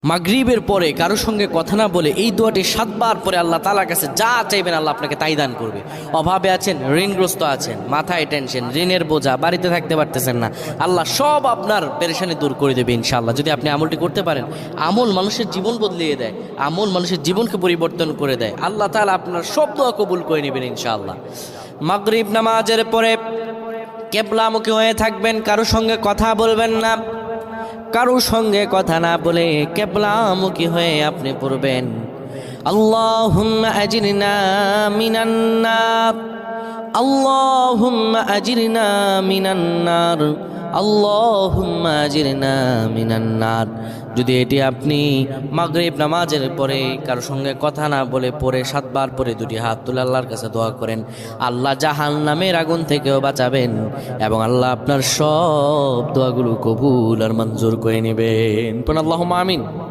মাগরিবের পরে কারো সঙ্গে কথা না বলে এই দোয়াটি 7 বার পরে আল্লাহ তাআলার কাছে যা চাইবেন আল্লাহ আপনাকে তাই দান করবে। অভাবে আছেন, ঋণগ্রস্ত আছেন, মাথায় টেনশন, ঋণের বোঝা, বাড়িতে থাকতে পারতেছেন না, আল্লাহ সব আপনার পেরেশানি দূর করে দেবে ইনশাআল্লাহ। যদি আপনি আমলটি করতে পারেন, আমল মানুষের জীবন বদলিয়ে দেয়, আমল মানুষের জীবনকে পরিবর্তন করে দেয়। আল্লাহ তাআলা আপনার সব দোয়া কবুল করে নেবেন ইনশাআল্লাহ। মাগরিব নামাজের পরে কিবলামুখী হয়ে থাকবেন, কারো সঙ্গে কথা বলবেন না, কারো সঙ্গে কথা না বলে কিবলামুখী হয়ে আপনি পড়বেন আল্লাহুম্মা আজিরনা মিনান নার, আল্লাহুম্মা আজিরনা মিনান নার, আল্লাহুম্মা আজিরনা মিনান নার। যদি এটি আপনি মাগরিব নামাজের পরে কারো সঙ্গে কথা না বলে পড়ে 7 বার পরে দুটি হাত তুলে আল্লাহর কাছে দোয়া করেন, আল্লাহ জাহান্নামের আগুন থেকেও বাঁচাবেন এবং আল্লাহ আপনার সব দোয়াগুলো কবুল আর মঞ্জুর করে নেবেন। আল্লাহুম্মা আমিন।